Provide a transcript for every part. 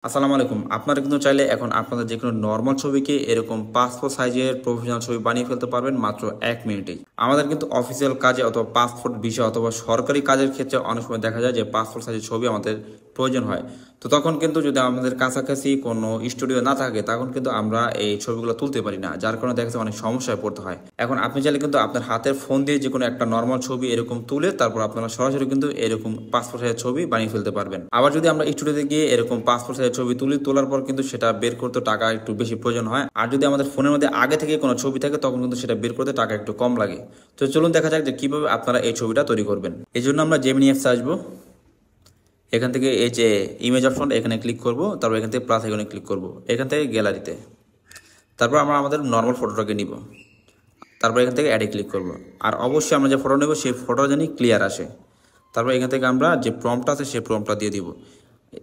আসসালামু আলাইকুম। আপনারা কিন্তু চাইলে এখন আপনাদের যেকোনো নরমাল ছবিকে এরকম পাসপোর্ট সাইজের প্রফেশনাল ছবি বানিয়ে ফেলতে পারবেন মাত্র ১ মিনিটেই। আমাদের কিন্তু অফিসিয়াল কাজে অথবা পাসপোর্ট বিষয় অথবা সরকারি কাজের ক্ষেত্রে অনেক সময় দেখা যায় যে পাসপোর্ট সাইজের ছবি আমাদের প্রয়োজন হয়। তো তখন কিন্তু যদি আমাদের কাছাকাছি কোনো স্টুডিও না থাকে তখন কিন্তু আমরা এই ছবিগুলো তুলতে পারি না। যার কারণে দেখা যাচ্ছে অনেক সমস্যায় পড়তে হয়। এখন আপনি চাইলে কিন্তু আপনার হাতের ফোন দিয়ে যেকোনো একটা নরমাল ছবি এরকম তুলে তারপর আপনারা সরাসরি কিন্তু এরকম পাসপোর্ট সাইজের ছবি বানিয়ে ফেলতে পারবেন। আবার যদি আমরা স্টুডিওতে গিয়ে এরকম পাসপোর্ট সাইজের ছবি তোলার পর কিন্তু সেটা বের করতে টাকা একটু বেশি প্রয়োজন হয়। আর যদি আমাদের ফোনের মধ্যে আগে থেকে কোনো ছবি থাকে তখন কিন্তু সেটা বের করতে টাকা একটু কম লাগে। তো চলুন দেখা যাক যে কিভাবে আপনারা এই ছবিটা তৈরি করবেন। এই জন্য আমরা জেমিনি অ্যাপসে আসবো। এখান থেকে এই যে ইমেজ অপশন এখানে ক্লিক করব, তারপর এখান থেকে প্লাস আইকনে ক্লিক করব, এখান থেকে গ্যালারিতে, তারপর আমরা আমাদের নর্মাল ফটোটাকে নিব, তারপর এখান থেকে অ্যাডে ক্লিক করব। আর অবশ্যই আমরা যে ফটো নেব সেই ফটো জানি ক্লিয়ার আসে। তারপর এখান থেকে আমরা যে প্রম্পটটা আছে সেই প্রম্পটটা দিয়ে দিব।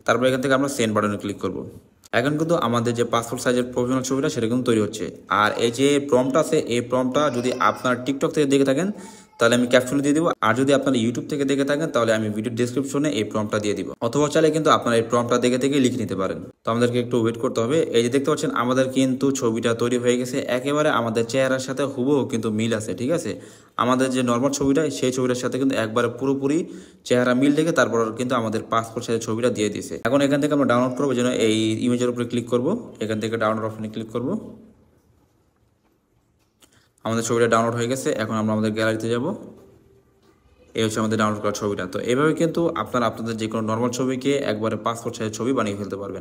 তারপর এখান থেকে আমরা সেন্ড বাটনে ক্লিক করব। এখন কিন্তু আমাদের যে পাসপোর্ট সাইজের প্রফেশনাল ছবিটা সেটা কিন্তু তৈরি হচ্ছে। আর এই যে প্রম্পটটা আছে এই প্রম্পটটা যদি আপনার টিকটক থেকে দেখে থাকেন তাহলে আমি ক্যাপশনে দিয়ে দিব, আর যদি আপনারা ইউটিউব থেকে দেখে থাকেন তাহলে আমি ভিডিও ডেসক্রিপশনে এই প্রম্পটটা দিয়ে দিব। অথবা চাইলে কিন্তু আপনারা এই প্রম্পটটা দেখে লিখে নিতে পারেন। তো আমাদেরকে একটু ওয়েট করতে হবে। এই যে দেখতে পাচ্ছেন আমাদের কিন্তু ছবিটা তৈরি হয়ে গেছে, একেবারে আমাদের চেহারার সাথে হুবহু কিন্তু মিল আছে, ঠিক আছে। আমাদের যে নর্মাল ছবিটা সেই ছবিটার সাথে কিন্তু একবারে পুরোপুরি চেহারা মিল রেখে তারপর কিন্তু আমাদের পাসপোর্ট সাইজের ছবিটা দিয়ে দিয়েছে। এখন এখান থেকে আমরা ডাউনলোড করবো, যেন এই ইমেজের উপরে ক্লিক করব, এখান থেকে ডাউনলোড অপশনে ক্লিক করব। আমাদের ছবিটা ডাউনলোড হয়ে গেছে। এখন আমরা আমাদের গ্যালারিতে যাব। এই হচ্ছে আমাদের ডাউনলোড করা ছবিটা। তো এইভাবে কিন্তু আপনারা আপনাদের যে কোনো নর্মাল ছবিকে একবারে পাসপোর্ট সাইজের ছবি বানিয়ে ফেলতে পারবেন।